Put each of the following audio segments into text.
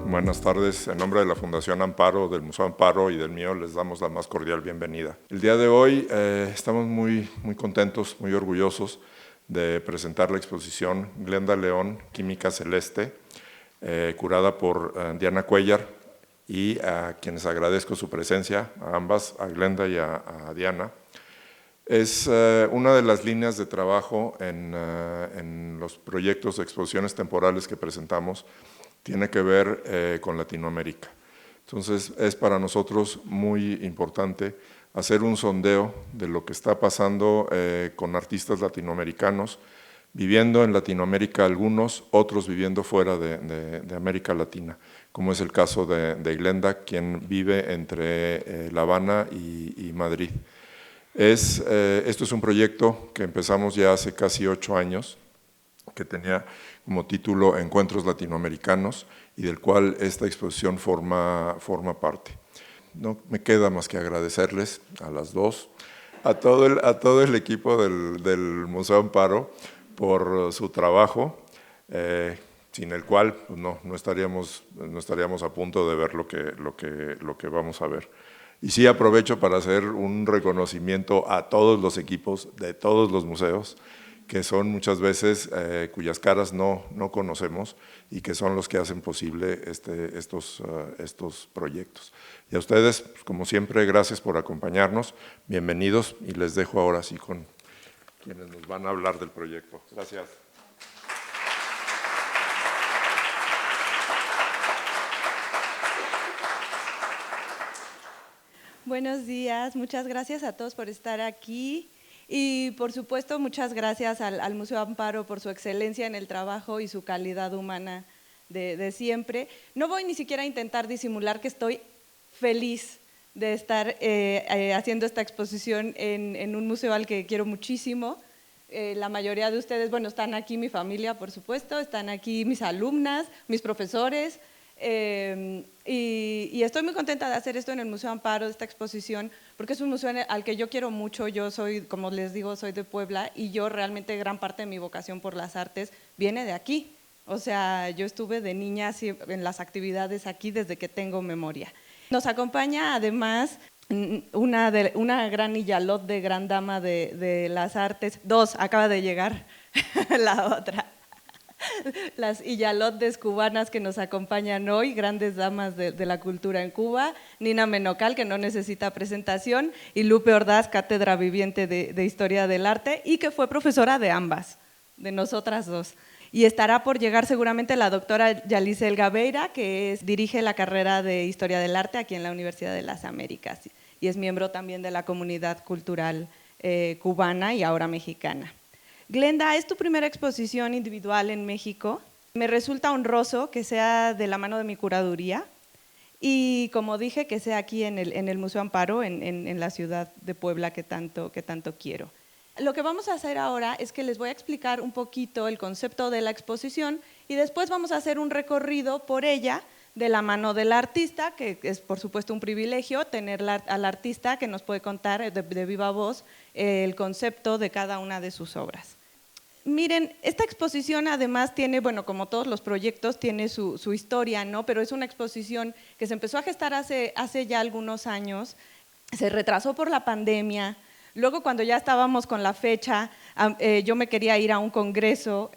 Buenas tardes. En nombre de la Fundación Amparo, del Museo Amparo y del mío, les damos la más cordial bienvenida. El día de hoy estamos muy contentos, muy orgullosos de presentar la exposición Glenda León, Química Celeste, curada por Diana Cuellar, y a quienes agradezco su presencia, a ambas, a Glenda y a Diana. Es una de las líneas de trabajo en los proyectos de exposiciones temporales que presentamos, tiene que ver con Latinoamérica. Entonces es para nosotros muy importante hacer un sondeo de lo que está pasando con artistas latinoamericanos, viviendo en Latinoamérica algunos, otros viviendo fuera de América Latina, como es el caso de Glenda, quien vive entre La Habana y Madrid. Esto es un proyecto que empezamos ya hace casi 8 años, que tenía como título Encuentros Latinoamericanos y del cual esta exposición forma parte. No me queda más que agradecerles a las dos, a todo el equipo del Museo Amparo por su trabajo, sin el cual pues no estaríamos a punto de ver lo que vamos a ver. Y sí aprovecho para hacer un reconocimiento a todos los equipos de todos los museos, que son muchas veces cuyas caras no conocemos y que son los que hacen posible estos proyectos. Y a ustedes, pues, como siempre, gracias por acompañarnos, bienvenidos, y les dejo ahora sí con quienes nos van a hablar del proyecto. Gracias. Buenos días, muchas gracias a todos por estar aquí. Y por supuesto, muchas gracias al Museo Amparo por su excelencia en el trabajo y su calidad humana de siempre. No voy ni siquiera a intentar disimular que estoy feliz de estar haciendo esta exposición en un museo al que quiero muchísimo. La mayoría de ustedes, bueno, están aquí mi familia, por supuesto, están aquí mis alumnas, mis profesores, y estoy muy contenta de hacer esto en el Museo Amparo, esta exposición, porque es un museo al que yo quiero mucho. Yo soy, como les digo, soy de Puebla, y yo realmente gran parte de mi vocación por las artes viene de aquí. O sea, yo estuve de niña en las actividades aquí desde que tengo memoria. Nos acompaña además una gran Iyalot de gran dama de las artes. Acaba de llegar la otra. Las Iyalotes cubanas que nos acompañan hoy, grandes damas de la cultura en Cuba, Nina Menocal, que no necesita presentación, y Lupe Ordaz, cátedra viviente de Historia del Arte, y que fue profesora de ambas, de nosotras dos. Y estará por llegar seguramente la doctora Yalisel Gabeira, que dirige la carrera de Historia del Arte aquí en la Universidad de las Américas, y es miembro también de la comunidad cultural cubana y ahora mexicana. Glenda, es tu primera exposición individual en México. Me resulta honroso que sea de la mano de mi curaduría y, como dije, que sea aquí en el Museo Amparo, en la ciudad de Puebla que tanto quiero. Lo que vamos a hacer ahora es que les voy a explicar un poquito el concepto de la exposición y después vamos a hacer un recorrido por ella de la mano del artista, que es por supuesto un privilegio tener al artista que nos puede contar de viva voz el concepto de cada una de sus obras. Miren, esta exposición además tiene, bueno, como todos los proyectos, tiene su historia, ¿no? Pero es una exposición que se empezó a gestar hace ya algunos años, se retrasó por la pandemia. Luego, cuando ya estábamos con la fecha, yo me quería ir a un congreso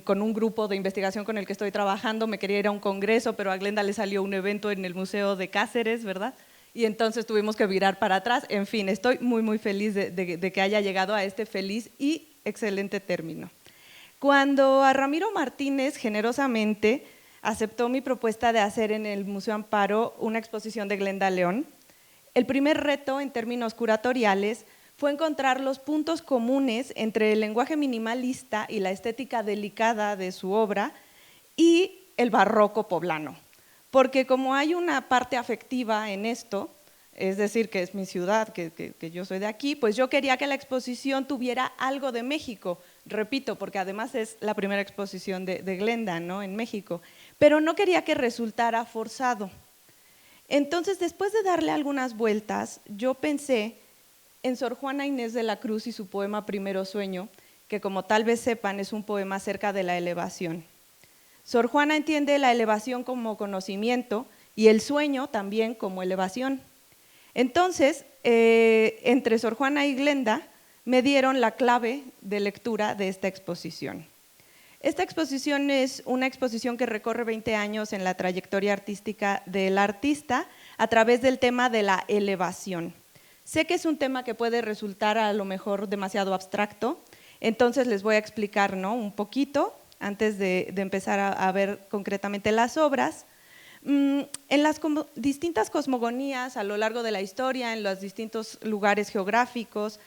con un grupo de investigación con el que estoy trabajando, me quería ir a un congreso, pero a Glenda le salió un evento en el Museo de Cáceres, ¿verdad? Y entonces tuvimos que virar para atrás. En fin, estoy muy feliz de que haya llegado a este feliz y excelente término. Cuando a Ramiro Martínez generosamente aceptó mi propuesta de hacer en el Museo Amparo una exposición de Glenda León, el primer reto en términos curatoriales fue encontrar los puntos comunes entre el lenguaje minimalista y la estética delicada de su obra y el barroco poblano. Porque como hay una parte afectiva en esto, es decir, que es mi ciudad, que yo soy de aquí, pues yo quería que la exposición tuviera algo de México, repito, porque además es la primera exposición de Glenda, ¿no?, en México, pero no quería que resultara forzado. Entonces, después de darle algunas vueltas, yo pensé en Sor Juana Inés de la Cruz y su poema Primero Sueño, que como tal vez sepan es un poema acerca de la elevación. Sor Juana entiende la elevación como conocimiento y el sueño también como elevación. Entonces, entre Sor Juana y Glenda me dieron la clave de lectura de esta exposición. Esta exposición es una exposición que recorre 20 años en la trayectoria artística del artista a través del tema de la elevación. Sé que es un tema que puede resultar a lo mejor demasiado abstracto, entonces les voy a explicar, ¿no?, un poquito antes de empezar a ver concretamente las obras. En las distintas cosmogonías a lo largo de la historia, en los distintos lugares geográficos,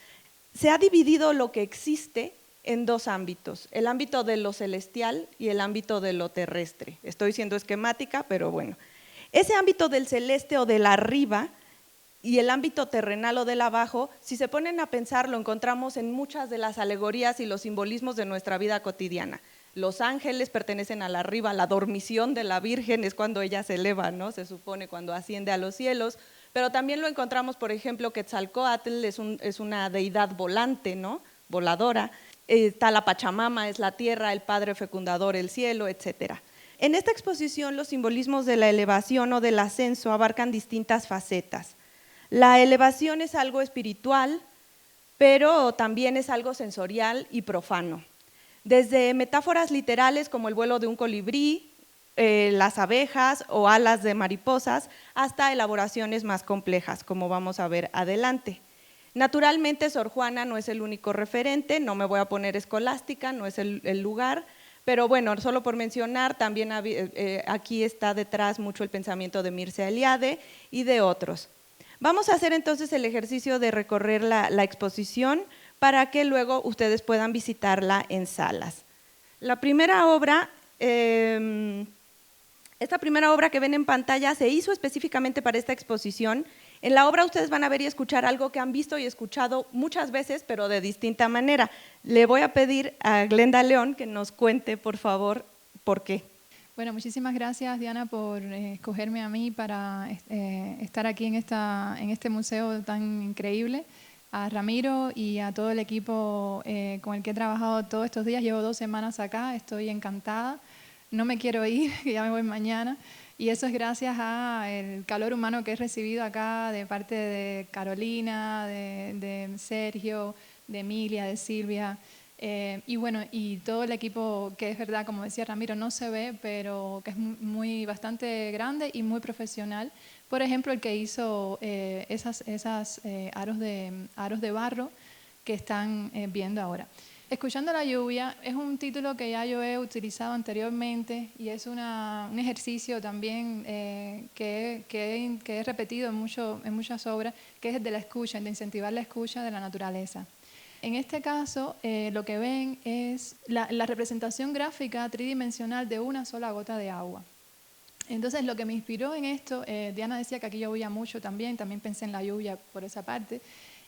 se ha dividido lo que existe en dos ámbitos, el ámbito de lo celestial y el ámbito de lo terrestre. Estoy siendo esquemática, pero bueno. Ese ámbito del celeste o del arriba y el ámbito terrenal o del abajo, si se ponen a pensar, lo encontramos en muchas de las alegorías y los simbolismos de nuestra vida cotidiana. Los ángeles pertenecen al arriba, la dormición de la Virgen es cuando ella se eleva, ¿no?, se supone, cuando asciende a los cielos, pero también lo encontramos, por ejemplo, Quetzalcóatl es una deidad volante, ¿no?, voladora. Está la Pachamama, es la tierra, el Padre fecundador, el cielo, etc. En esta exposición los simbolismos de la elevación o del ascenso abarcan distintas facetas. La elevación es algo espiritual, pero también es algo sensorial y profano. Desde metáforas literales como el vuelo de un colibrí, las abejas o alas de mariposas, hasta elaboraciones más complejas, como vamos a ver adelante. Naturalmente, Sor Juana no es el único referente, no me voy a poner escolástica, no es el lugar, pero bueno, solo por mencionar, también aquí está detrás mucho el pensamiento de Mircea Eliade y de otros. Vamos a hacer entonces el ejercicio de recorrer la exposición para que luego ustedes puedan visitarla en salas. La primera obra, esta primera obra que ven en pantalla se hizo específicamente para esta exposición. En la obra ustedes van a ver y escuchar algo que han visto y escuchado muchas veces, pero de distinta manera. Le voy a pedir a Glenda León que nos cuente, por favor, por qué. Bueno, muchísimas gracias, Diana, por escogerme a mí para estar aquí en este museo tan increíble. A Ramiro y a todo el equipo con el que he trabajado todos estos días. Llevo 2 semanas acá, estoy encantada. No me quiero ir, que ya me voy mañana. Y eso es gracias al calor humano que he recibido acá de parte de Carolina, de Sergio, de Emilia, de Silvia. Y bueno, y todo el equipo que es verdad, como decía Ramiro, no se ve, pero que es bastante grande y muy profesional. Por ejemplo, el que hizo esas aros de barro que están viendo ahora. Escuchando la lluvia es un título que ya yo he utilizado anteriormente y es un ejercicio también que he repetido en muchas obras, que es el de la escucha, el de incentivar la escucha de la naturaleza. En este caso, lo que ven es la representación gráfica tridimensional de una sola gota de agua. Entonces, lo que me inspiró en esto, Diana decía que aquí llovía mucho también pensé en la lluvia por esa parte,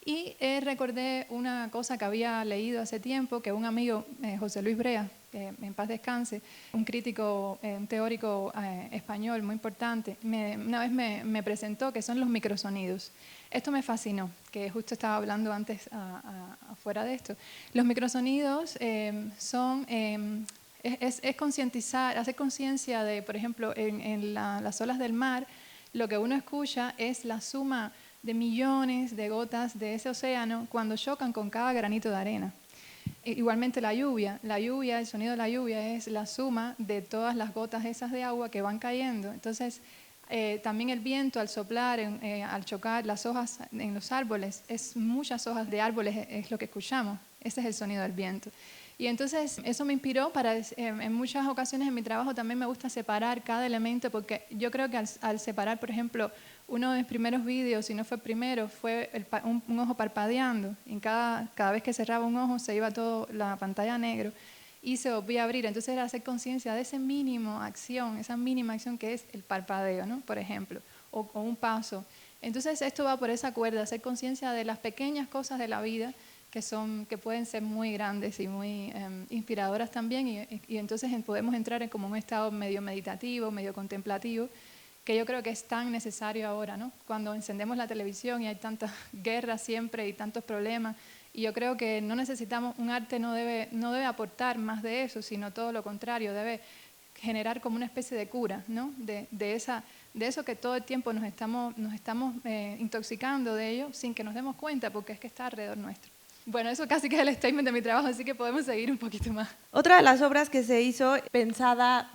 y recordé una cosa que había leído hace tiempo, que un amigo, José Luis Brea, que en paz descanse, un crítico, un teórico español muy importante, una vez me presentó, que son los microsonidos. Esto me fascinó, que justo estaba hablando antes afuera de esto. Los microsonidos son... Es concientizar, hacer conciencia de, por ejemplo, en las olas del mar, lo que uno escucha es la suma de millones de gotas de ese océano cuando chocan con cada granito de arena. Igualmente la lluvia, el sonido de la lluvia es la suma de todas las gotas esas de agua que van cayendo. Entonces, también el viento al soplar, al chocar las hojas en los árboles, muchas hojas de árboles es lo que escuchamos, ese es el sonido del viento. Y entonces eso me inspiró para, en muchas ocasiones en mi trabajo también me gusta separar cada elemento, porque yo creo que al separar, por ejemplo, uno de mis primeros vídeos, si no fue el primero, fue un ojo parpadeando. En cada vez que cerraba un ojo se iba toda la pantalla a negro y se volvía a abrir. Entonces era hacer conciencia de esa mínima acción que es el parpadeo, ¿no?, por ejemplo, o un paso. Entonces esto va por esa cuerda, hacer conciencia de las pequeñas cosas de la vida que pueden ser muy grandes y muy inspiradoras también, y entonces podemos entrar en como un estado medio meditativo, medio contemplativo, que yo creo que es tan necesario ahora, ¿no? Cuando encendemos la televisión y hay tantas guerras siempre y tantos problemas, y yo creo que no necesitamos, un arte no debe aportar más de eso, sino todo lo contrario, debe generar como una especie de cura, ¿no? de eso que todo el tiempo nos estamos intoxicando de ello sin que nos demos cuenta, porque es que está alrededor nuestro. Bueno, eso casi que es el statement de mi trabajo, así que podemos seguir un poquito más. Otra de las obras que se hizo pensada,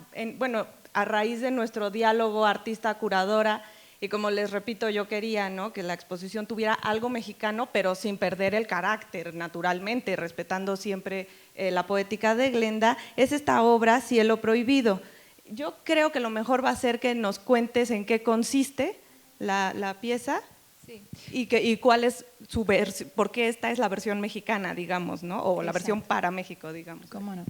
a raíz de nuestro diálogo artista-curadora, y como les repito, yo quería, ¿no?, que la exposición tuviera algo mexicano, pero sin perder el carácter, naturalmente, respetando siempre la poética de Glenda, es esta obra, Cielo Prohibido. Yo creo que lo mejor va a ser que nos cuentes en qué consiste la pieza. Sí. Y cuál es su versión, por qué esta es la versión mexicana, digamos, ¿no? O la versión para México, digamos. ¿Cómo no?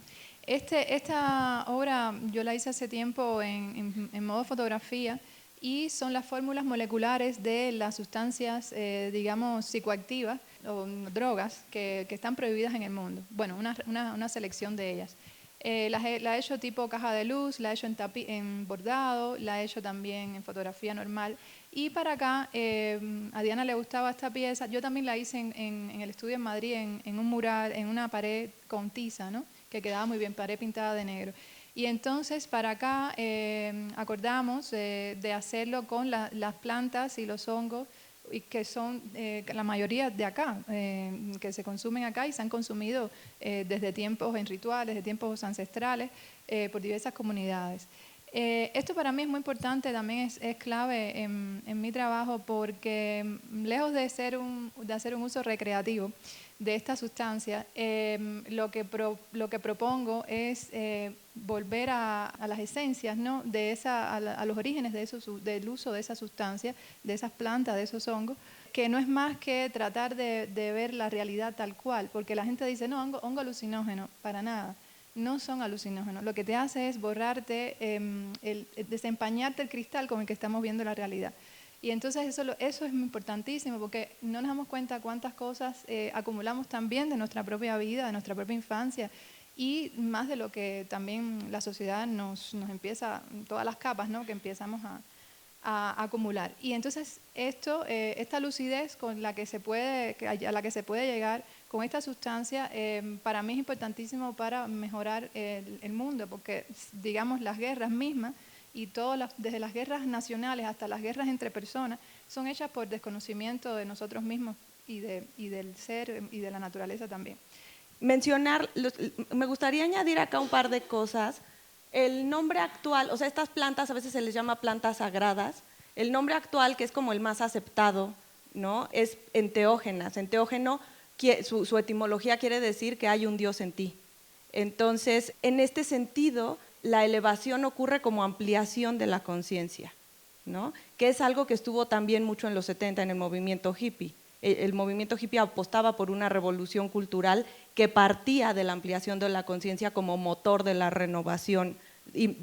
Esta obra yo la hice hace tiempo en modo fotografía, y son las fórmulas moleculares de las sustancias, digamos, psicoactivas o drogas que están prohibidas en el mundo. Bueno, una selección de ellas. La he hecho tipo caja de luz, la he hecho en bordado, la he hecho también en fotografía normal. Y para acá, a Diana le gustaba esta pieza. Yo también la hice en el estudio en Madrid, en un mural, en una pared con tiza, ¿no?, que quedaba muy bien, pared pintada de negro. Y entonces para acá acordamos de hacerlo con las plantas y los hongos, y que son la mayoría de acá, que se consumen acá y se han consumido desde tiempos en rituales, desde tiempos ancestrales, por diversas comunidades. Esto para mí es muy importante, también es clave en mi trabajo, porque lejos de hacer un uso recreativo de esta sustancia, lo que propongo es volver a las esencias, ¿no?, a los orígenes del uso de esa sustancia, de esas plantas, de esos hongos, que no es más que tratar de ver la realidad tal cual, porque la gente dice, no, hongo alucinógeno, para nada. No son alucinógenos, lo que te hace es borrarte, desempañarte el cristal con el que estamos viendo la realidad. Y entonces eso es importantísimo, porque no nos damos cuenta cuántas cosas acumulamos también de nuestra propia vida, de nuestra propia infancia, y más de lo que también la sociedad nos empieza, todas las capas, ¿no?, que empezamos a acumular. Y entonces esta lucidez a la que se puede llegar con esta sustancia, para mí es importantísimo para mejorar el mundo, porque digamos las guerras mismas, y desde las guerras nacionales hasta las guerras entre personas, son hechas por desconocimiento de nosotros mismos y del ser y de la naturaleza también. Me gustaría añadir acá un par de cosas. El nombre actual, o sea, estas plantas a veces se les llama plantas sagradas. El nombre actual, que es como el más aceptado, ¿no?, es enteógenas. Enteógeno, su etimología quiere decir que hay un Dios en ti. Entonces, en este sentido, la elevación ocurre como ampliación de la conciencia, ¿no?, que es algo que estuvo también mucho en los 70 en el movimiento hippie. El movimiento hippie apostaba por una revolución cultural que partía de la ampliación de la conciencia como motor de la renovación y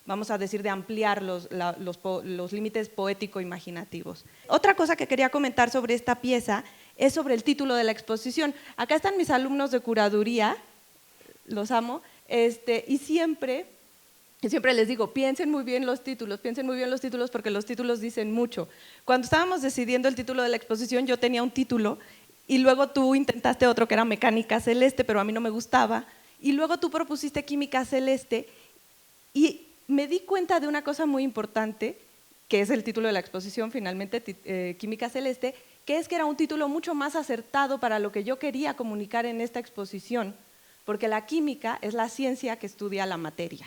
vamos a decir, de ampliar los límites poético-imaginativos. Otra cosa que quería comentar sobre esta pieza es sobre el título de la exposición. Acá están mis alumnos de curaduría, los amo, y siempre les digo, piensen muy bien los títulos porque los títulos dicen mucho. Cuando estábamos decidiendo el título de la exposición, yo tenía un título y luego tú intentaste otro que era Mecánica Celeste, pero a mí no me gustaba, y luego tú propusiste Química Celeste, y me di cuenta de una cosa muy importante, que es el título de la exposición finalmente, Química Celeste, que es que era un título mucho más acertado para lo que yo quería comunicar en esta exposición, porque la química es la ciencia que estudia la materia.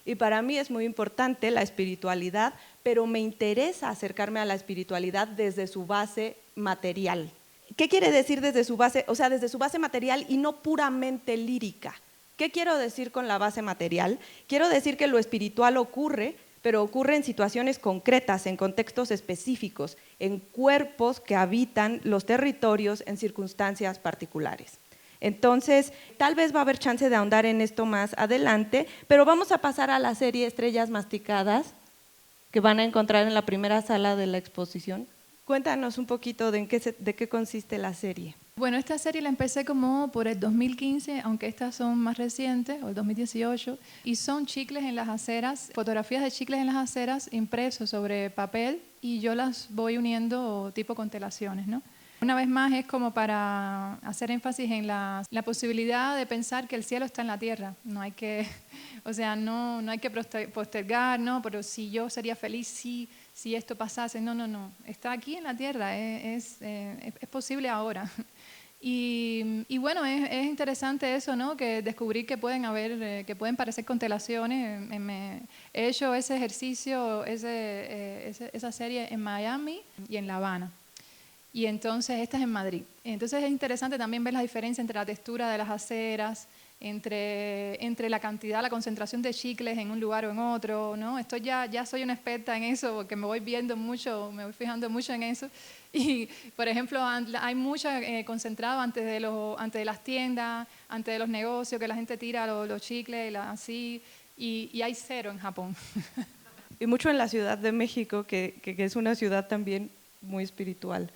Y para mí es muy importante la espiritualidad, pero me interesa acercarme a la espiritualidad desde su base material. ¿Qué quiere decir desde su base? O sea, desde su base material y no puramente lírica. ¿Qué quiero decir con la base material? Quiero decir que lo espiritual ocurre, pero ocurre en situaciones concretas, en contextos específicos, en cuerpos que habitan los territorios en circunstancias particulares. Entonces, tal vez va a haber chance de ahondar en esto más adelante, pero vamos a pasar a la serie Estrellas Masticadas, que van a encontrar en la primera sala de la exposición. Cuéntanos un poquito de qué consiste la serie. Bueno, esta serie la empecé como por el 2015, aunque estas son más recientes, o el 2018, y son chicles en las aceras, fotografías de chicles en las aceras impresos sobre papel, y yo las voy uniendo tipo constelaciones, ¿no? Una vez más es como para hacer énfasis en la posibilidad de pensar que el cielo está en la tierra. No hay que, o sea, no hay que postergar, no, pero si yo sería feliz si esto pasase. No. Está aquí en la tierra, es posible ahora. Y bueno, es interesante eso, ¿no? Que descubrir que pueden haber, que pueden parecer constelaciones. He hecho ese ejercicio, esa serie en Miami y en La Habana. Y entonces esta es en Madrid. Entonces es interesante también ver la diferencia entre la textura de las aceras, entre la cantidad, la concentración de chicles en un lugar o en otro, ¿no? Esto ya soy una experta en eso porque me voy viendo mucho, me voy fijando mucho en eso. Y, por ejemplo, hay mucho concentrado antes de las tiendas, antes de los negocios, que la gente tira los chicles así, y hay cero en Japón. Y mucho en la Ciudad de México, que es una ciudad también muy espiritual,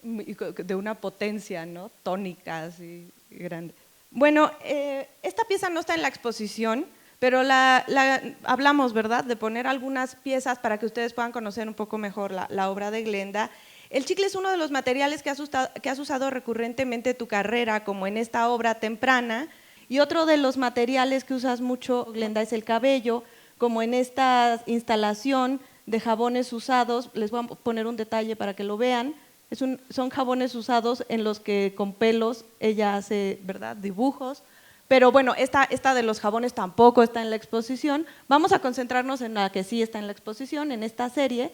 de una potencia, ¿no? Tónica, así, grande. Bueno, esta pieza no está en la exposición, pero hablamos, ¿verdad?, de poner algunas piezas para que ustedes puedan conocer un poco mejor la obra de Glenda. El chicle es uno de los materiales que has usado recurrentemente en tu carrera, como en esta obra temprana, y otro de los materiales que usas mucho, Glenda, es el cabello, como en esta instalación de jabones usados. Les voy a poner un detalle para que lo vean. Son jabones usados en los que con pelos ella hace, ¿verdad?, dibujos. Pero bueno, esta de los jabones tampoco está en la exposición. Vamos a concentrarnos en la que sí está en la exposición, en esta serie,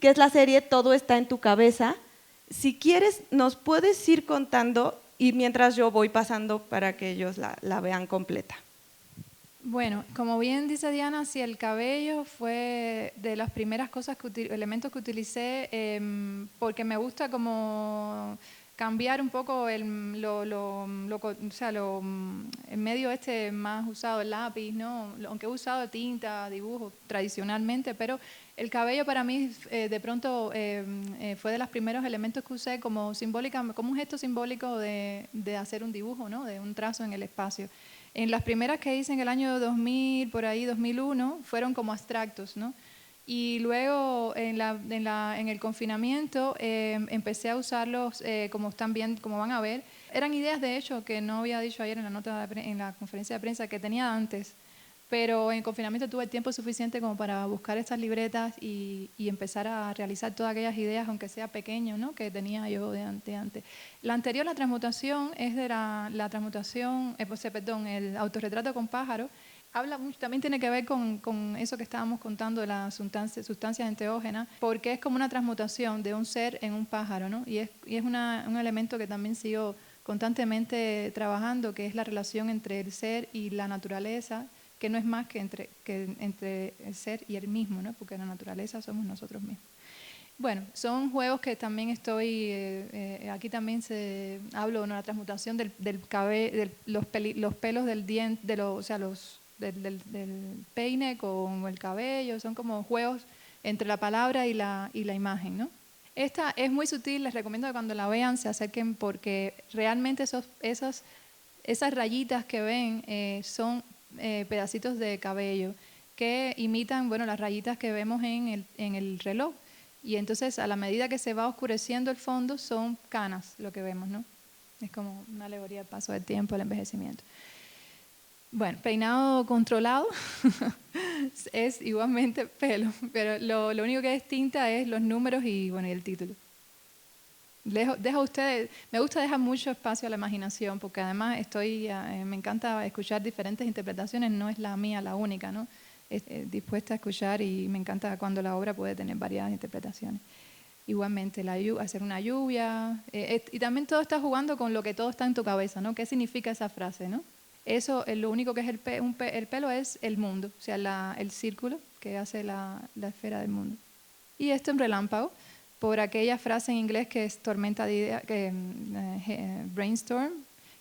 que es la serie Todo está en tu cabeza. Si quieres, nos puedes ir contando y mientras yo voy pasando para que ellos la vean completa. Bueno, como bien dice Diana, sí, el cabello fue de las primeras elementos que utilicé porque me gusta como cambiar un poco el medio más usado, el lápiz, ¿no? Aunque he usado tinta, dibujo tradicionalmente, pero el cabello para mí de pronto fue de los primeros elementos que usé como un gesto simbólico de hacer un dibujo, ¿no? De un trazo en el espacio. En las primeras que hice en el año 2000, por ahí 2001, fueron como abstractos, ¿no? Y luego en el confinamiento empecé a usarlos como van a ver. Eran ideas, de hecho, que no había dicho ayer en la conferencia de prensa que tenía antes, pero en confinamiento tuve tiempo suficiente como para buscar estas libretas y empezar a realizar todas aquellas ideas, aunque sea pequeño, ¿no?, que tenía yo de antes. La anterior, la transmutación, es de la transmutación, el autorretrato con pájaro. Habla mucho, también tiene que ver con eso que estábamos contando de las sustancias enteógenas, porque es como una transmutación de un ser en un pájaro, ¿no? Y es un elemento que también sigo constantemente trabajando, que es la relación entre el ser y la naturaleza, que no es más que entre el ser y el mismo, ¿no? Porque la naturaleza somos nosotros mismos. Bueno, son juegos que también aquí también hablo de la transmutación del cabello, de los pelos del diente, del peine con el cabello, son como juegos entre la palabra y la imagen, ¿no? Esta es muy sutil, les recomiendo que cuando la vean se acerquen porque realmente esas rayitas que ven son pedacitos de cabello que imitan, bueno, las rayitas que vemos en el reloj. Y entonces, a la medida que se va oscureciendo el fondo, son canas lo que vemos, ¿no? Es como una alegoría al paso del tiempo, el envejecimiento. Bueno, peinado controlado es igualmente pelo, pero lo único que es tinta es los números y el título. Me gusta dejar mucho espacio a la imaginación, porque además me encanta escuchar diferentes interpretaciones, no es la mía la única, ¿no? Dispuesta a escuchar y me encanta cuando la obra puede tener varias interpretaciones. Igualmente, hacer una lluvia, y también todo está jugando con lo que todo está en tu cabeza, ¿no? ¿Qué significa esa frase, no? Eso, lo único que es el pelo es el mundo, o sea, el círculo que hace la esfera del mundo. Y esto en relámpago, por aquella frase en inglés que es tormenta de ideas, brainstorm,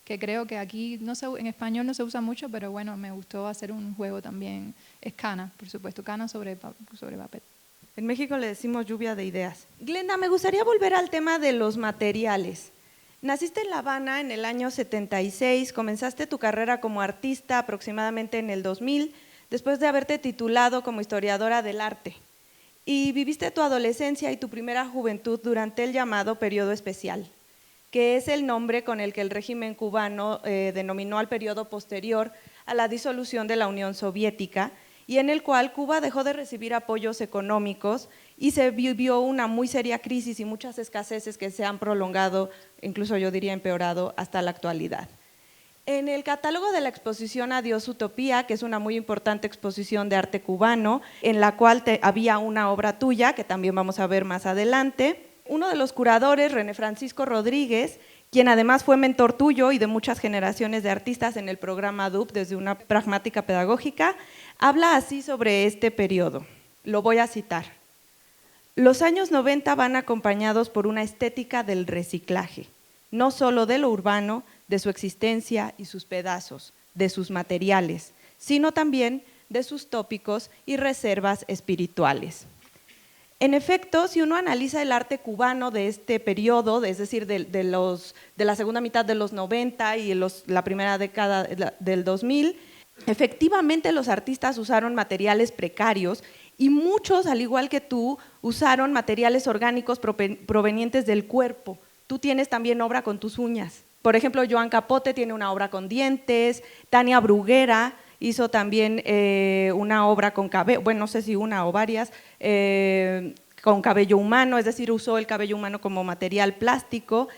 que creo que aquí en español no se usa mucho, pero bueno, me gustó hacer un juego también. Es cana, por supuesto, cana sobre papel. En México le decimos lluvia de ideas. Glenda, me gustaría volver al tema de los materiales. Naciste en La Habana en el año 76, comenzaste tu carrera como artista aproximadamente en el 2000, después de haberte titulado como historiadora del arte. Y viviste tu adolescencia y tu primera juventud durante el llamado periodo especial, que es el nombre con el que el régimen cubano denominó al periodo posterior a la disolución de la Unión Soviética, y en el cual Cuba dejó de recibir apoyos económicos y se vivió una muy seria crisis y muchas escaseces que se han prolongado, incluso yo diría empeorado, hasta la actualidad. En el catálogo de la exposición Adiós Utopía, que es una muy importante exposición de arte cubano, en la cual había una obra tuya, que también vamos a ver más adelante, uno de los curadores, René Francisco Rodríguez, quien además fue mentor tuyo y de muchas generaciones de artistas en el programa DUP desde una pragmática pedagógica, habla así sobre este periodo. Lo voy a citar. Los años 90 van acompañados por una estética del reciclaje, no solo de lo urbano, de su existencia y sus pedazos, de sus materiales, sino también de sus tópicos y reservas espirituales. En efecto, si uno analiza el arte cubano de este periodo, es decir, de la segunda mitad de los 90 y la primera década del 2000, efectivamente los artistas usaron materiales precarios y muchos, al igual que tú, usaron materiales orgánicos provenientes del cuerpo. Tú tienes también obra con tus uñas. Por ejemplo, Joan Capote tiene una obra con dientes, Tania Bruguera hizo también una obra con cabello, bueno, no sé si una o varias, con cabello humano, es decir, usó el cabello humano como material plástico.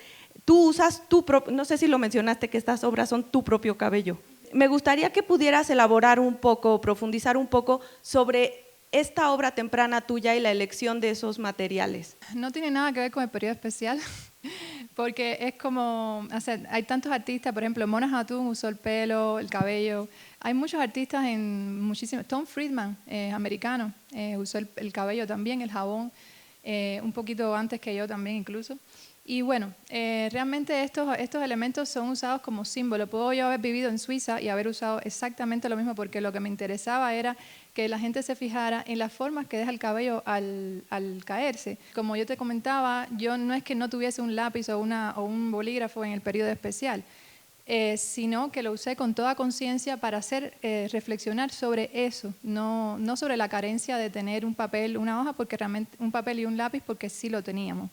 Tú usas no sé si lo mencionaste, que estas obras son tu propio cabello. Me gustaría que pudieras elaborar un poco, profundizar un poco sobre esta obra temprana tuya y la elección de esos materiales. No tiene nada que ver con el periodo especial, porque es como, o sea, hay tantos artistas, por ejemplo, Mona Hatoum usó el pelo, el cabello, hay muchos artistas muchísimos, Tom Friedman, americano, usó el cabello también, el jabón, un poquito antes que yo también incluso. Y bueno, realmente estos elementos son usados como símbolo. Puedo yo haber vivido en Suiza y haber usado exactamente lo mismo, porque lo que me interesaba era que la gente se fijara en las formas que deja el cabello al caerse. Como yo te comentaba, yo no es que no tuviese un lápiz o un bolígrafo en el periodo especial, sino que lo usé con toda conciencia para hacer reflexionar sobre eso, no sobre la carencia de tener un papel, una hoja, porque realmente un papel y un lápiz, porque sí lo teníamos.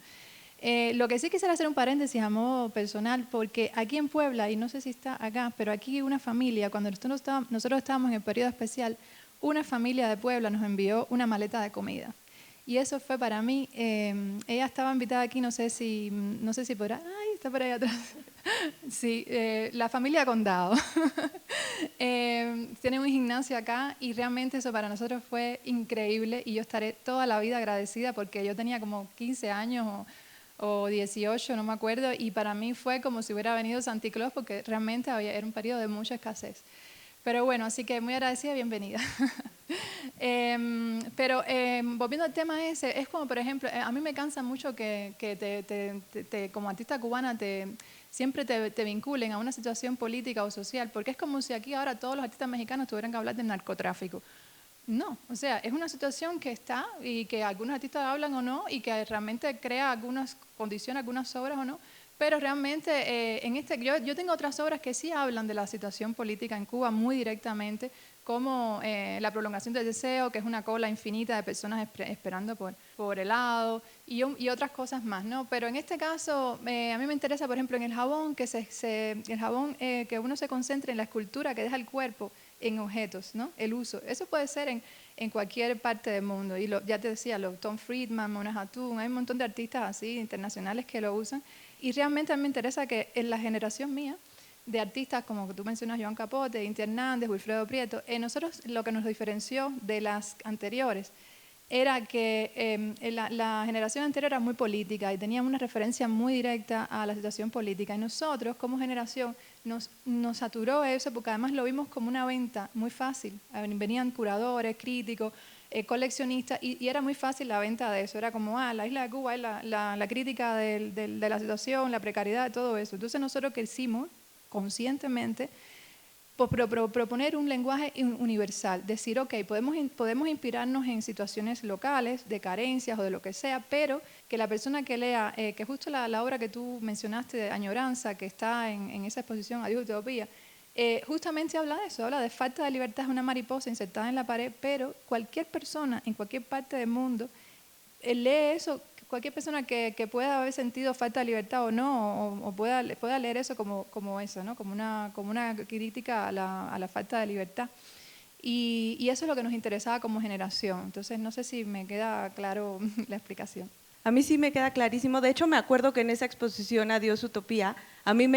Lo que sí quisiera hacer un paréntesis a modo personal, porque aquí en Puebla, y no sé si está acá, pero aquí una familia, cuando nosotros estábamos en el periodo especial, una familia de Puebla nos envió una maleta de comida. Y eso fue para mí, ella estaba invitada aquí, no sé si podrá, ay, está por ahí atrás. Sí, la familia Condado. Tiene un gimnasio acá y realmente eso para nosotros fue increíble y yo estaré toda la vida agradecida porque yo tenía como 15 años o 18, no me acuerdo, y para mí fue como si hubiera venido Santa Claus porque realmente era un periodo de mucha escasez. Pero bueno, así que muy agradecida, bienvenida. Pero volviendo al tema ese, es como por ejemplo, a mí me cansa mucho que como artista cubana siempre te vinculen a una situación política o social, porque es como si aquí ahora todos los artistas mexicanos tuvieran que hablar del narcotráfico. No, o sea, es una situación que está y que algunos artistas hablan o no y que realmente crea algunas condiciones, algunas obras o no, pero realmente yo tengo otras obras que sí hablan de la situación política en Cuba muy directamente, como La prolongación del deseo, que es una cola infinita de personas esperando por helado y otras cosas más, ¿no? Pero en este caso, a mí me interesa, por ejemplo, en el jabón, que uno se concentre en la escultura que deja el cuerpo en objetos, ¿no? El uso. Eso puede ser en cualquier parte del mundo. Y ya te decía, Tom Friedman, Mona Hatoum, hay un montón de artistas así internacionales que lo usan. Y realmente a mí me interesa que en la generación mía, de artistas como tú mencionas, Joan Capote, Inti Hernández, Wilfredo Prieto, nosotros lo que nos diferenció de las anteriores era que la generación anterior era muy política y tenía una referencia muy directa a la situación política. Y nosotros, como generación, nos saturó eso porque además lo vimos como una venta muy fácil. Venían curadores, críticos, coleccionistas y era muy fácil la venta de eso. Era como, la isla de Cuba es la crítica de la situación, la precariedad, todo eso. Entonces nosotros quisimos conscientemente proponer un lenguaje universal, decir, ok, podemos inspirarnos en situaciones locales, de carencias o de lo que sea, pero que la persona que lea, que justo la obra que tú mencionaste de Añoranza, que está en esa exposición Adiós Utopía, justamente habla de eso, habla de falta de libertad, es una mariposa insertada en la pared, pero cualquier persona en cualquier parte del mundo lee eso cualquier persona que pueda haber sentido falta de libertad o no, o pueda leer eso como eso, ¿no? Como una crítica a la falta de libertad. Y eso es lo que nos interesaba como generación. Entonces, no sé si me queda claro la explicación. A mí sí me queda clarísimo. De hecho, me acuerdo que en esa exposición Adiós Utopía, a mí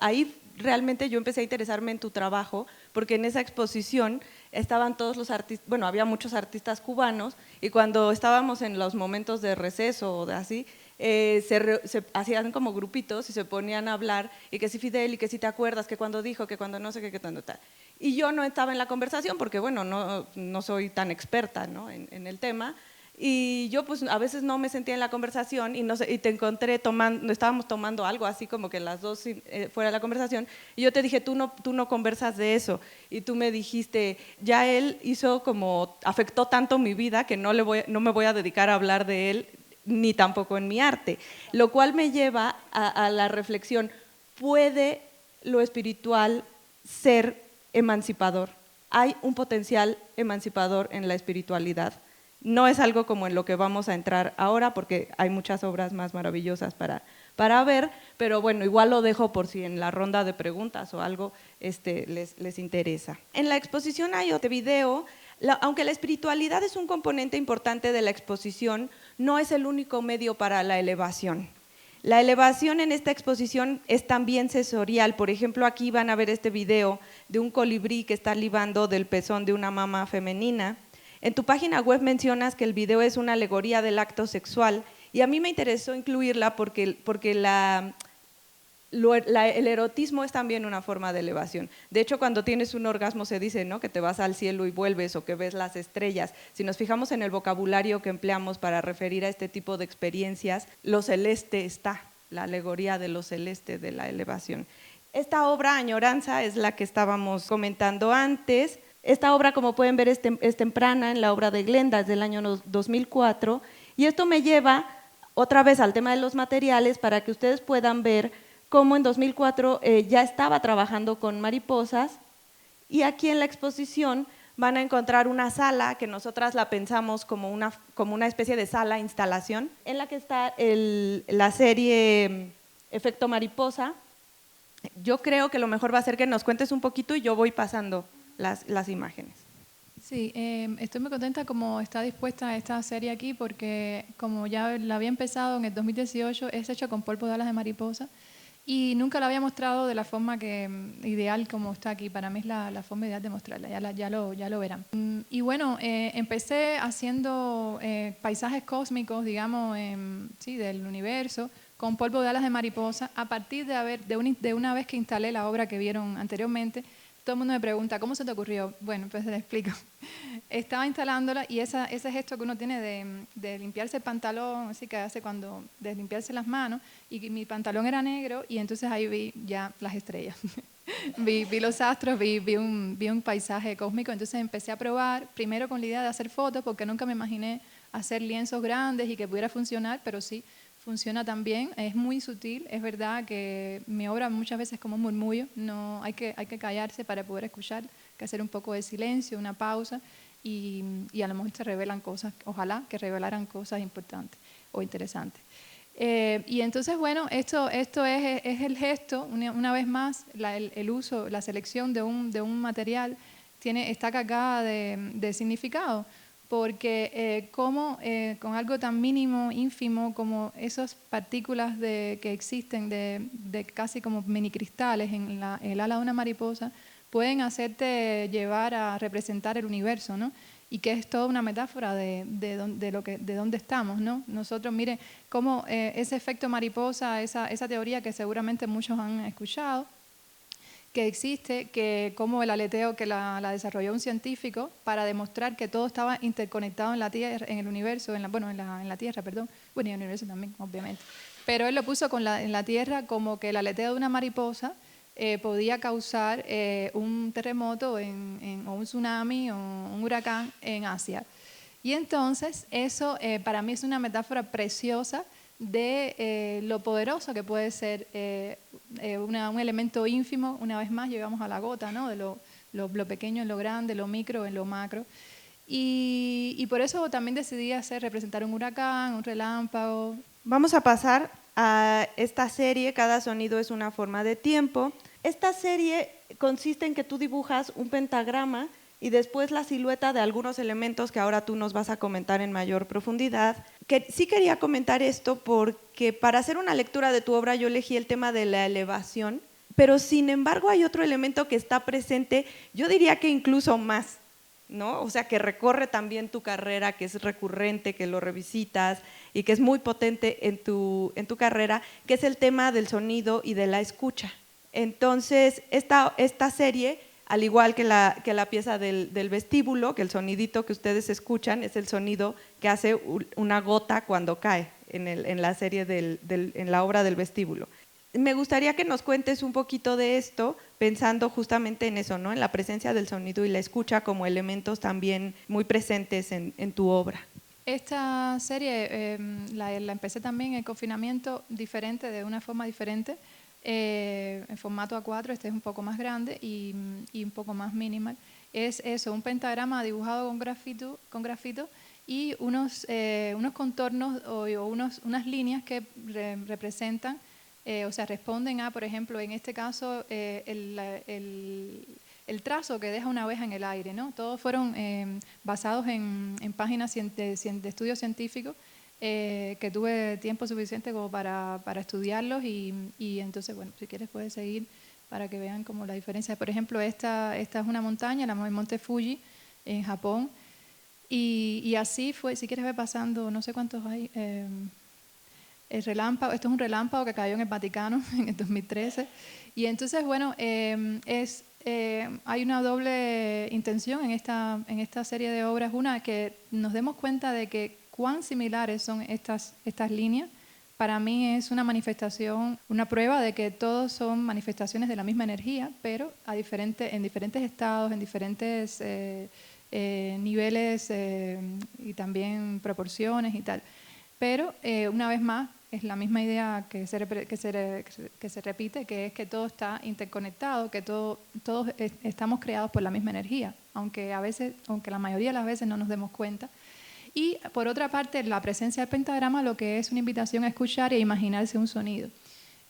ahí realmente yo empecé a interesarme en tu trabajo, porque en esa exposición estaban todos los artistas, bueno, había muchos artistas cubanos, y cuando estábamos en los momentos de receso o de así, se hacían como grupitos y se ponían a hablar, y que si Fidel, y que si te acuerdas, que cuando dijo, que cuando no sé qué, que tanto tal. Y yo no estaba en la conversación porque, bueno, no soy tan experta, ¿no? en el tema. Y yo pues a veces no me sentía en la conversación y, no sé, y te encontré estábamos tomando algo así como que las dos fuera de la conversación, y yo te dije, tú no conversas de eso, y tú me dijiste, ya él afectó tanto mi vida que no me voy a dedicar a hablar de él, ni tampoco en mi arte, lo cual me lleva a la reflexión, ¿puede lo espiritual ser emancipador? ¿Hay un potencial emancipador en la espiritualidad? No es algo como en lo que vamos a entrar ahora, porque hay muchas obras más maravillosas para ver, pero bueno, igual lo dejo por si en la ronda de preguntas o algo les interesa. En la exposición hay otro video, aunque la espiritualidad es un componente importante de la exposición, no es el único medio para la elevación. La elevación en esta exposición es también sensorial. Por ejemplo, aquí van a ver este video de un colibrí que está libando del pezón de una mama femenina. En tu página web mencionas que el video es una alegoría del acto sexual, y a mí me interesó incluirla porque el erotismo es también una forma de elevación. De hecho, cuando tienes un orgasmo se dice, ¿no?, que te vas al cielo y vuelves, o que ves las estrellas. Si nos fijamos en el vocabulario que empleamos para referir a este tipo de experiencias, lo celeste está, la alegoría de lo celeste, de la elevación. Esta obra, Añoranza, es la que estábamos comentando antes. Esta obra, como pueden ver, es temprana, en la obra de Glenda, es del año 2004, y esto me lleva otra vez al tema de los materiales para que ustedes puedan ver cómo en 2004 ya estaba trabajando con mariposas, y aquí en la exposición van a encontrar una sala que nosotras la pensamos como una especie de sala instalación, en la que está la serie Efecto Mariposa. Yo creo que lo mejor va a ser que nos cuentes un poquito y yo voy pasando las imágenes. Sí, estoy muy contenta como está dispuesta esta serie aquí, porque como ya la había empezado en el 2018, es hecho con polvo de alas de mariposa, y nunca la había mostrado de la forma ideal como está aquí. Para mí es la forma ideal de mostrarla, ya lo verán. Y bueno, empecé haciendo paisajes cósmicos, digamos, sí, del universo, con polvo de alas de mariposa, a partir de una vez que instalé la obra que vieron anteriormente. Todo el mundo me pregunta, ¿cómo se te ocurrió? Bueno, pues te explico. Estaba instalándola, y ese gesto que uno tiene de limpiarse el pantalón, así que hace de limpiarse las manos, y mi pantalón era negro, y entonces ahí vi ya las estrellas. vi los astros, vi un paisaje cósmico. Entonces empecé a probar, primero con la idea de hacer fotos, porque nunca me imaginé hacer lienzos grandes y que pudiera funcionar, pero sí, funciona también, es muy sutil. Es verdad que mi obra muchas veces es como un murmullo, no, hay que callarse para poder escuchar, hay que hacer un poco de silencio, una pausa, y a lo mejor se revelan cosas, ojalá que revelaran cosas importantes o interesantes. Y entonces, bueno, esto es el gesto, una vez más, el uso, la selección de un material está cargada de significado, porque con algo tan mínimo, ínfimo, como esas partículas que existen de casi como mini cristales en el ala de una mariposa, pueden hacerte llevar a representar el universo, ¿no? Y que es toda una metáfora de dónde estamos, ¿no? Nosotros, miren, cómo ese efecto mariposa, esa teoría que seguramente muchos han escuchado, que existe, que como el aleteo que la desarrolló un científico para demostrar que todo estaba interconectado en la Tierra, en el universo, en la Tierra, perdón, bueno, y en el universo también, obviamente. Pero él lo puso en la Tierra como que el aleteo de una mariposa podía causar un terremoto o un tsunami o un huracán en Asia. Y entonces eso para mí es una metáfora preciosa de lo poderoso que puede ser un elemento ínfimo. Una vez más llegamos a la gota, ¿no? De lo pequeño en lo grande, lo micro en lo macro. Y por eso también decidí representar un huracán, un relámpago. Vamos a pasar a esta serie, cada sonido es una forma de tiempo. Esta serie consiste en que tú dibujas un pentagrama y después la silueta de algunos elementos que ahora tú nos vas a comentar en mayor profundidad. Sí quería comentar esto porque para hacer una lectura de tu obra yo elegí el tema de la elevación, pero sin embargo hay otro elemento que está presente, yo diría que incluso más, ¿no? O sea, que recorre también tu carrera, que es recurrente, que lo revisitas y que es muy potente en tu carrera, que es el tema del sonido y de la escucha. Entonces, esta serie, al igual que la pieza del vestíbulo, que el sonidito que ustedes escuchan es el sonido que hace una gota cuando cae en la serie en la obra del vestíbulo. Me gustaría que nos cuentes un poquito de esto, pensando justamente en eso, ¿no? En la presencia del sonido y la escucha como elementos también muy presentes en tu obra. Esta serie la empecé también en confinamiento diferente, de una forma diferente, en formato A4, este es un poco más grande y un poco más minimal. Es eso, un pentagrama dibujado con grafito y unos contornos o unas líneas que representan, o sea, responden a, por ejemplo, en este caso, el trazo que deja una abeja en el aire, ¿no? Todos fueron basados en páginas de estudios científicos que tuve tiempo suficiente como para estudiarlos y entonces, bueno, si quieres puedes seguir para que vean como la diferencia. Por ejemplo, esta es una montaña, el Monte Fuji, en Japón, y así fue, si quieres ver pasando, no sé cuántos hay, el relámpago, esto es un relámpago que cayó en el Vaticano en el 2013, y entonces, bueno, hay una doble intención en esta serie de obras. Una, que nos demos cuenta de que cuán similares son estas líneas. Para mí es una manifestación, una prueba de que todos son manifestaciones de la misma energía, pero en diferentes estados, en diferentes niveles y también proporciones y tal. Pero una vez más, es la misma idea que se repite, que es que todo está interconectado, que todos estamos creados por la misma energía, aunque la mayoría de las veces no nos demos cuenta. Y por otra parte, la presencia del pentagrama lo que es una invitación a escuchar e imaginarse un sonido.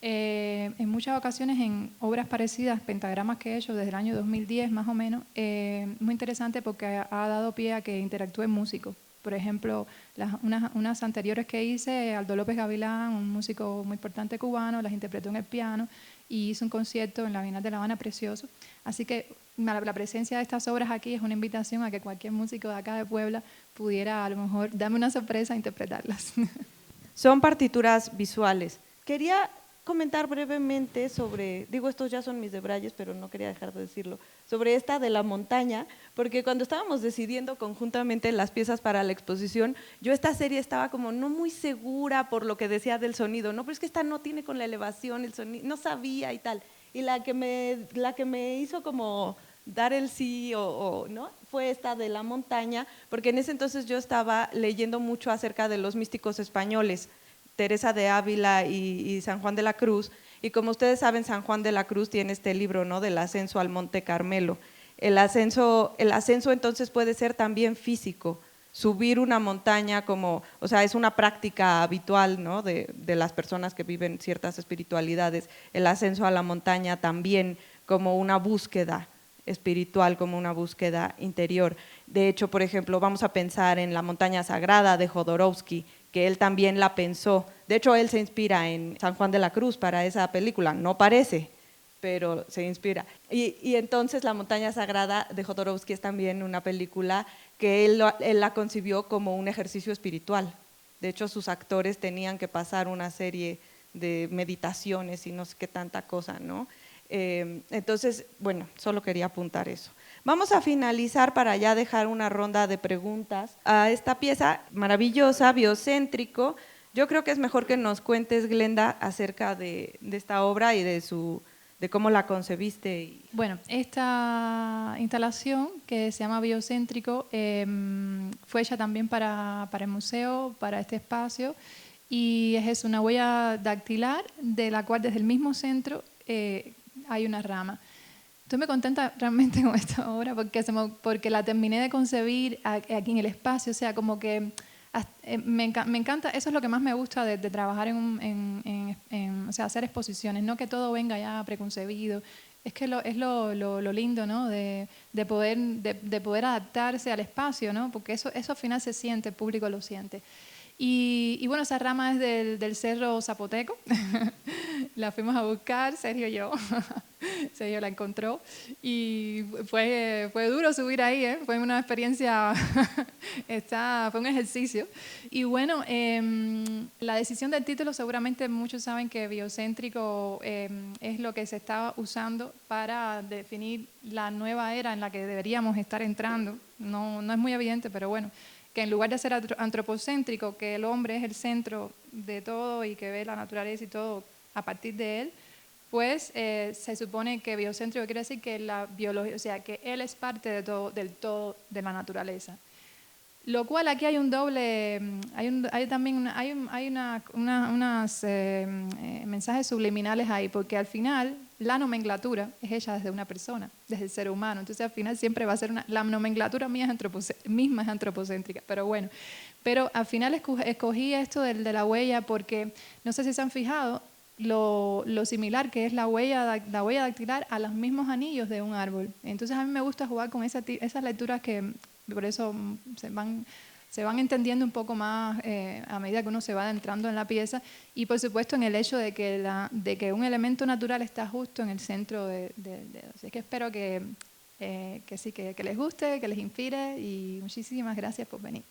En muchas ocasiones, en obras parecidas, pentagramas que he hecho desde el año 2010 más o menos, muy interesante porque ha dado pie a que interactúen músicos. Por ejemplo, unas anteriores que hice, Aldo López Gavilán, un músico muy importante cubano, las interpretó en el piano y hizo un concierto en la Bienal de La Habana precioso. Así que la presencia de estas obras aquí es una invitación a que cualquier músico de acá de Puebla pudiera a lo mejor darme una sorpresa e interpretarlas. Son partituras visuales. Quería comentar brevemente sobre, estos ya son mis debrayes, pero no quería dejar de decirlo, sobre esta de la montaña, porque cuando estábamos decidiendo conjuntamente las piezas para la exposición, yo esta serie estaba como no muy segura por lo que decía del sonido, no, pero es que esta no tiene con la elevación el sonido, no sabía y tal, y la que me hizo como dar el sí o no fue esta de la montaña, porque en ese entonces yo estaba leyendo mucho acerca de los místicos españoles, Teresa de Ávila y San Juan de la Cruz, y como ustedes saben, San Juan de la Cruz tiene este libro, ¿no?, del ascenso al Monte Carmelo. El ascenso entonces puede ser también físico, subir una montaña o sea, es una práctica habitual, ¿no?, de las personas que viven ciertas espiritualidades, el ascenso a la montaña también como una búsqueda espiritual, como una búsqueda interior. De hecho, por ejemplo, vamos a pensar en la montaña sagrada de Jodorowsky, que él también la pensó. De hecho, él se inspira en San Juan de la Cruz para esa película, no parece, pero se inspira. Y entonces La montaña sagrada de Jodorowsky es también una película que él la concibió como un ejercicio espiritual. De hecho, sus actores tenían que pasar una serie de meditaciones y no sé qué tanta cosa, ¿no? Entonces, bueno, solo quería apuntar eso. Vamos a finalizar para ya dejar una ronda de preguntas a esta pieza maravillosa, Biocéntrico. Yo creo que es mejor que nos cuentes, Glenda, acerca de esta obra y de cómo la concebiste. Bueno, esta instalación que se llama Biocéntrico fue hecha también para el museo, para este espacio, y es una huella dactilar de la cual desde el mismo centro hay una rama. Estoy muy contenta realmente con esta obra porque la terminé de concebir aquí en el espacio, o sea, como que me encanta, eso es lo que más me gusta de trabajar o sea, hacer exposiciones, no que todo venga ya preconcebido. Es que es lo lindo, ¿no? de poder adaptarse al espacio, ¿no? Porque eso al final se siente, el público lo siente. Y bueno, esa rama es del Cerro Zapoteco. La fuimos a buscar, Sergio y yo. Sergio la encontró. Y fue duro subir ahí, ¿eh? Fue una experiencia, fue un ejercicio. Y bueno, la decisión del título, seguramente muchos saben que biocéntrico es lo que se está usando para definir la nueva era en la que deberíamos estar entrando. No es muy evidente, pero bueno, que en lugar de ser antropocéntrico, que el hombre es el centro de todo y que ve la naturaleza y todo a partir de él, pues se supone que biocéntrico quiere decir que la biología, o sea, que él es parte de todo, del todo de la naturaleza. Lo cual aquí hay un doble, hay también unos mensajes subliminales ahí, porque al final la nomenclatura es hecha desde una persona, desde el ser humano. Entonces al final siempre va a ser la nomenclatura misma es antropocéntrica, pero bueno. Pero al final escogí esto de la huella porque, no sé si se han fijado, lo similar que es la huella dactilar a los mismos anillos de un árbol. Entonces a mí me gusta jugar con esas lecturas que por eso se van entendiendo un poco más a medida que uno se va adentrando en la pieza, y por supuesto en el hecho de que un elemento natural está justo en el centro así que espero que sí, que les guste, que les inspire, y muchísimas gracias por venir.